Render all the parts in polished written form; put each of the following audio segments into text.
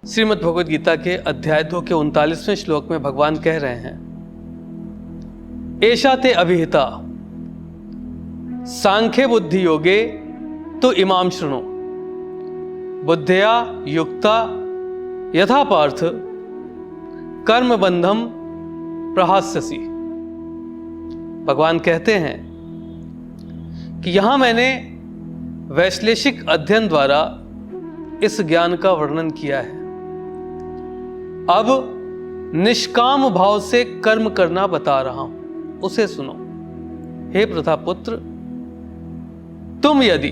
श्रीमद् भगवद गीता के अध्याय 2 के 39वें श्लोक में भगवान कह रहे हैं, एषा ते अभिहिता सांख्य बुद्धि योगे तो इमाम शृणु बुद्धया युक्ता यथा पार्थ कर्म बंधम प्रहास्यसि। भगवान कहते हैं कि यहां मैंने वैश्लेषिक अध्ययन द्वारा इस ज्ञान का वर्णन किया है। अब निष्काम भाव से कर्म करना बता रहा हूं, उसे सुनो। हे प्रथापुत्र, तुम यदि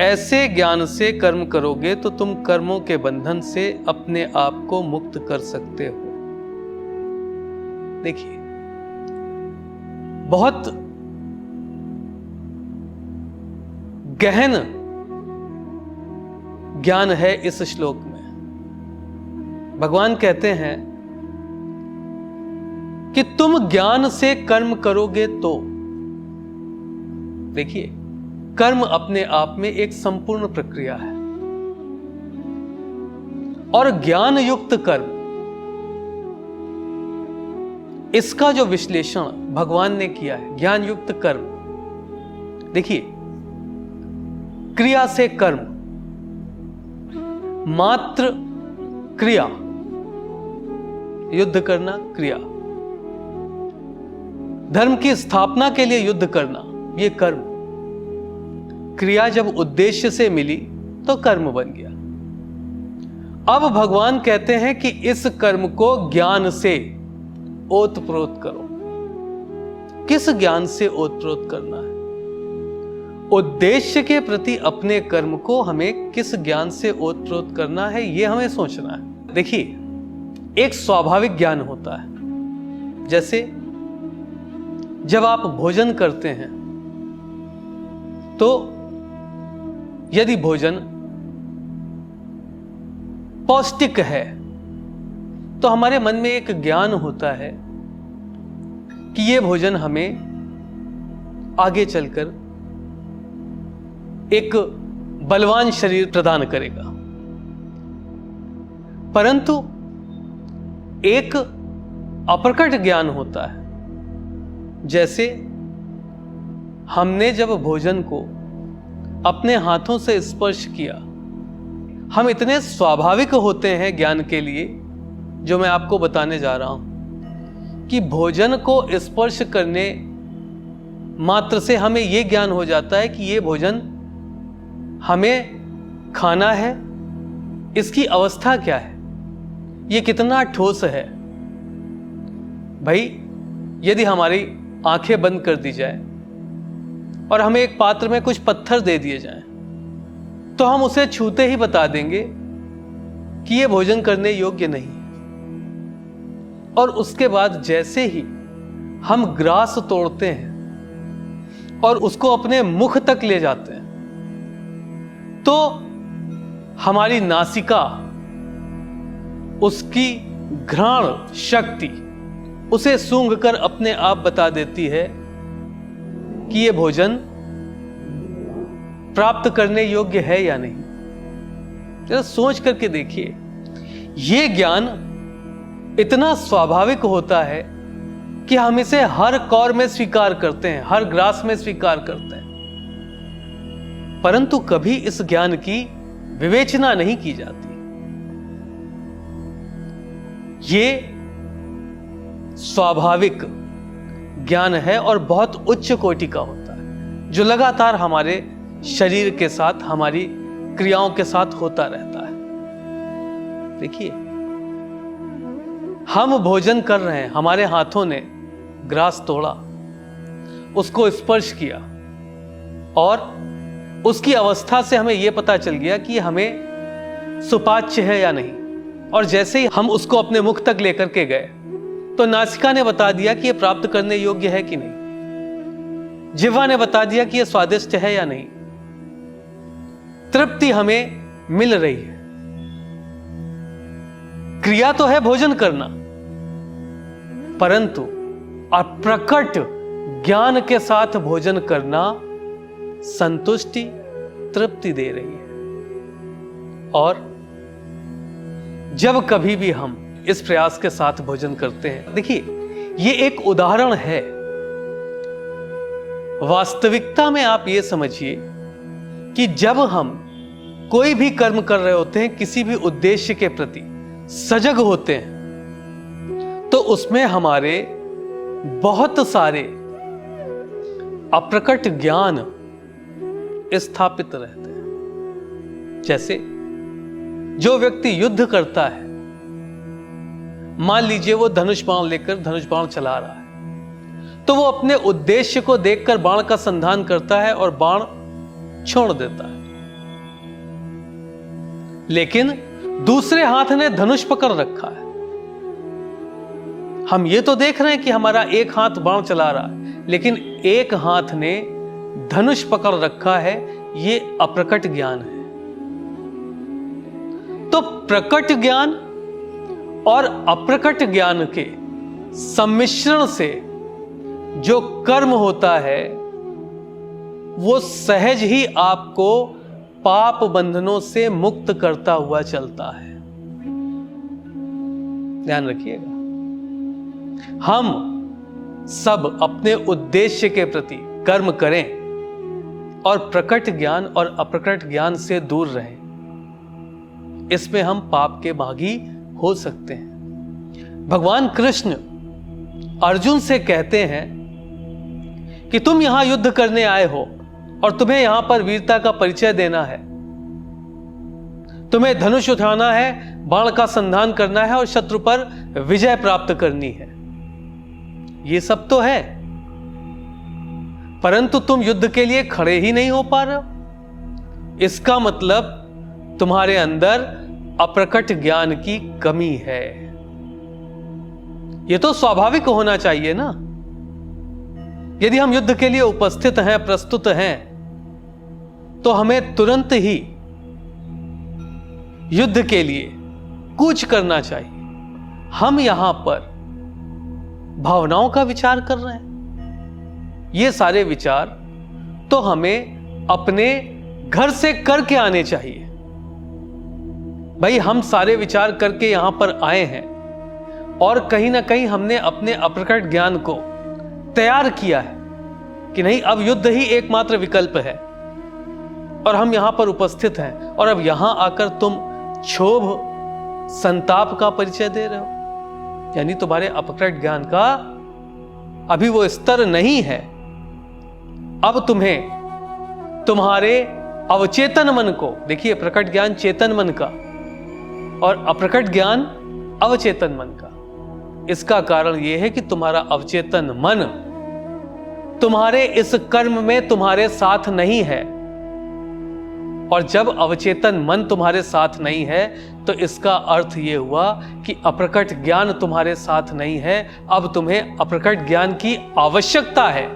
ऐसे ज्ञान से कर्म करोगे तो तुम कर्मों के बंधन से अपने आप को मुक्त कर सकते हो। देखिए, बहुत गहन ज्ञान है इस श्लोक में। भगवान कहते हैं कि तुम ज्ञान से कर्म करोगे तो, देखिए, कर्म अपने आप में एक संपूर्ण प्रक्रिया है और ज्ञान युक्त कर्म, इसका जो विश्लेषण भगवान ने किया है, ज्ञान युक्त कर्म, देखिए, क्रिया से कर्म, मात्र क्रिया, युद्ध करना क्रिया, धर्म की स्थापना के लिए युद्ध करना, यह कर्म। क्रिया जब उद्देश्य से मिली तो कर्म बन गया। अब भगवान कहते हैं कि इस कर्म को ज्ञान से ओतप्रोत करो। किस ज्ञान से ओतप्रोत करना है? उद्देश्य के प्रति अपने कर्म को हमें किस ज्ञान से ओतप्रोत करना है, यह हमें सोचना है। देखिए, एक स्वाभाविक ज्ञान होता है। जैसे जब आप भोजन करते हैं तो यदि भोजन पौष्टिक है तो हमारे मन में एक ज्ञान होता है कि यह भोजन हमें आगे चलकर एक बलवान शरीर प्रदान करेगा। परंतु एक अप्रकट ज्ञान होता है। जैसे हमने जब भोजन को अपने हाथों से स्पर्श किया, हम इतने स्वाभाविक होते हैं ज्ञान के लिए, जो मैं आपको बताने जा रहा हूं, कि भोजन को स्पर्श करने मात्र से हमें यह ज्ञान हो जाता है कि यह भोजन हमें खाना है, इसकी अवस्था क्या है, यह कितना ठोस है। भाई, यदि हमारी आंखें बंद कर दी जाए और हमें एक पात्र में कुछ पत्थर दे दिए जाएं, तो हम उसे छूते ही बता देंगे कि यह भोजन करने योग्य नहीं। और उसके बाद जैसे ही हम ग्रास तोड़ते हैं और उसको अपने मुख तक ले जाते हैं, तो हमारी नासिका उसकी घ्राण शक्ति उसे सूंघकर अपने आप बता देती है कि यह भोजन प्राप्त करने योग्य है या नहीं। जरा सोच करके देखिए, यह ज्ञान इतना स्वाभाविक होता है कि हम इसे हर कौर में स्वीकार करते हैं, हर ग्रास में स्वीकार करते हैं, परंतु कभी इस ज्ञान की विवेचना नहीं की जाती। ये स्वाभाविक ज्ञान है और बहुत उच्च कोटि का होता है, जो लगातार हमारे शरीर के साथ, हमारी क्रियाओं के साथ होता रहता है। देखिए, हम भोजन कर रहे हैं, हमारे हाथों ने ग्रास तोड़ा, उसको स्पर्श किया और उसकी अवस्था से हमें यह पता चल गया कि हमें सुपाच्य है या नहीं। और जैसे ही हम उसको अपने मुख तक लेकर के गए तो नासिका ने बता दिया कि यह प्राप्त करने योग्य है कि नहीं, जिह्वा ने बता दिया कि यह स्वादिष्ट है या नहीं। तृप्ति हमें मिल रही है। क्रिया तो है भोजन करना, परंतु अप्रकट ज्ञान के साथ भोजन करना संतुष्टि, तृप्ति दे रही है। और जब कभी भी हम इस प्रयास के साथ भोजन करते हैं, देखिए ये एक उदाहरण है। वास्तविकता में आप ये समझिए कि जब हम कोई भी कर्म कर रहे होते हैं, किसी भी उद्देश्य के प्रति सजग होते हैं, तो उसमें हमारे बहुत सारे अप्रकट ज्ञान स्थापित रहते हैं। जैसे जो व्यक्ति युद्ध करता है, मान लीजिए वो धनुष बाण लेकर धनुष बाण चला रहा है, तो वो अपने उद्देश्य को देखकर बाण का संधान करता है और बाण छोड़ देता है। लेकिन दूसरे हाथ ने धनुष पकड़ रखा है। हम ये तो देख रहे हैं कि हमारा एक हाथ बाण चला रहा है, लेकिन एक हाथ ने धनुष पकड़ रखा है। ये अप्रकट ज्ञान है। तो प्रकट ज्ञान और अप्रकट ज्ञान के सम्मिश्रण से जो कर्म होता है, वो सहज ही आपको पाप बंधनों से मुक्त करता हुआ चलता है। ध्यान रखिएगा, हम सब अपने उद्देश्य के प्रति कर्म करें और प्रकट ज्ञान और अप्रकट ज्ञान से दूर रहें, इसमें हम पाप के भागी हो सकते हैं। भगवान कृष्ण अर्जुन से कहते हैं कि तुम यहां युद्ध करने आए हो और तुम्हें यहां पर वीरता का परिचय देना है, तुम्हें धनुष उठाना है, बाण का संधान करना है और शत्रु पर विजय प्राप्त करनी है। ये सब तो है, परंतु तुम युद्ध के लिए खड़े ही नहीं हो पा रहे हो। इसका मतलब तुम्हारे अंदर अप्रकट ज्ञान की कमी है। यह तो स्वाभाविक होना चाहिए ना। यदि हम युद्ध के लिए उपस्थित हैं, प्रस्तुत हैं, तो हमें तुरंत ही युद्ध के लिए कूच करना चाहिए। हम यहां पर भावनाओं का विचार कर रहे हैं। ये सारे विचार तो हमें अपने घर से करके आने चाहिए। भाई, हम सारे विचार करके यहां पर आए हैं और कहीं ना कहीं हमने अपने अप्रकट ज्ञान को तैयार किया है कि नहीं, अब युद्ध ही एकमात्र विकल्प है और हम यहां पर उपस्थित हैं, और अब यहां आकर तुम क्षोभ संताप का परिचय दे रहे हो, यानी तुम्हारे अप्रकट ज्ञान का अभी वो स्तर नहीं है। अब तुम्हें तुम्हारे अवचेतन मन को, देखिए प्रकट ज्ञान चेतन मन का और अप्रकट ज्ञान अवचेतन मन का। इसका कारण यह है कि तुम्हारा अवचेतन मन तुम्हारे इस कर्म में तुम्हारे साथ नहीं है, और जब अवचेतन मन तुम्हारे साथ नहीं है तो इसका अर्थ यह हुआ कि अप्रकट ज्ञान तुम्हारे साथ नहीं है। अब तुम्हें अप्रकट ज्ञान की आवश्यकता है,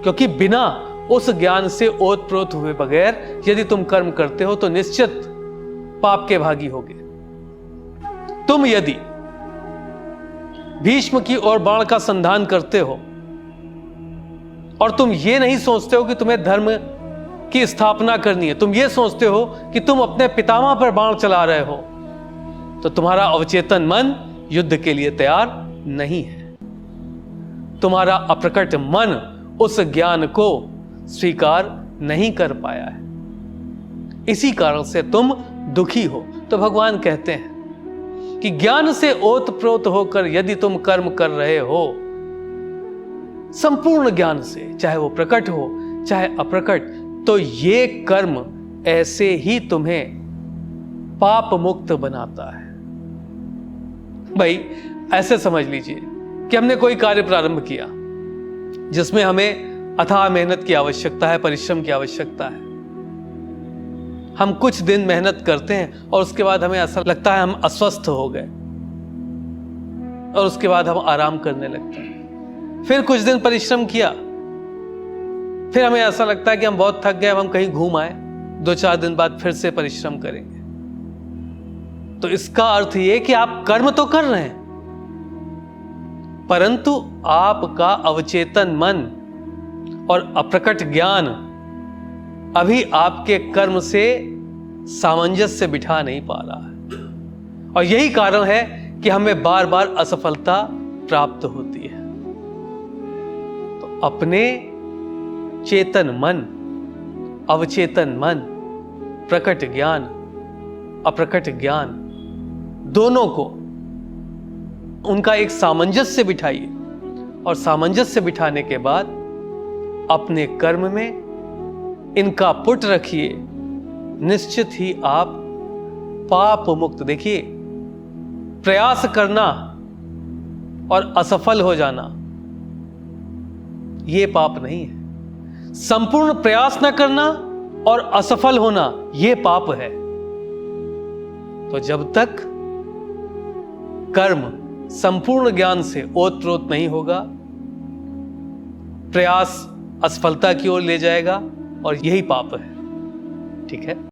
क्योंकि बिना उस ज्ञान से ओतप्रोत हुए बगैर यदि तुम कर्म करते हो तो निश्चित पाप के भागी होगे। तुम यदि भीष्म की ओर बाण का संधान करते हो और तुम ये नहीं सोचते हो कि तुम्हें धर्म की स्थापना करनी है, तुम ये सोचते हो कि तुम अपने पितामह पर बाण चला रहे हो, तो तुम्हारा अवचेतन मन युद्ध के लिए तैयार नहीं है। तुम्हारा अप्रकट मन उस ज्ञान को स्वीकार नहीं कर पाया है, इसी कारण से तुम दुखी हो। तो भगवान कहते हैं कि ज्ञान से ओतप्रोत होकर यदि तुम कर्म कर रहे हो, संपूर्ण ज्ञान से, चाहे वो प्रकट हो चाहे अप्रकट, तो ये कर्म ऐसे ही तुम्हें पाप मुक्त बनाता है। भाई, ऐसे समझ लीजिए कि हमने कोई कार्य प्रारंभ किया जिसमें हमें अथाह मेहनत की आवश्यकता है, परिश्रम की आवश्यकता है। हम कुछ दिन मेहनत करते हैं और उसके बाद हमें ऐसा लगता है हम अस्वस्थ हो गए, और उसके बाद हम आराम करने लगते हैं। फिर कुछ दिन परिश्रम किया, फिर हमें ऐसा लगता है कि हम बहुत थक गए, अब हम कहीं घूम आए, 2-4 दिन बाद फिर से परिश्रम करेंगे। तो इसका अर्थ यह कि आप कर्म तो कर रहे हैं, परंतु आपका अवचेतन मन और अप्रकट ज्ञान अभी आपके कर्म से सामंजस्य बिठा नहीं पा रहा है, और यही कारण है कि हमें बार बार असफलता प्राप्त होती है। तो अपने चेतन मन, अवचेतन मन, प्रकट ज्ञान, अप्रकट ज्ञान, दोनों को उनका एक सामंजस्य बिठाइए, और सामंजस्य बिठाने के बाद अपने कर्म में इनका पुट रखिए। निश्चित ही आप पाप मुक्त। देखिए, प्रयास करना और असफल हो जाना यह पाप नहीं है। संपूर्ण प्रयास न करना और असफल होना यह पाप है। तो जब तक कर्म संपूर्ण ज्ञान से ओतप्रोत नहीं होगा, प्रयास असफलता की ओर ले जाएगा, और यही पाप है। ठीक है।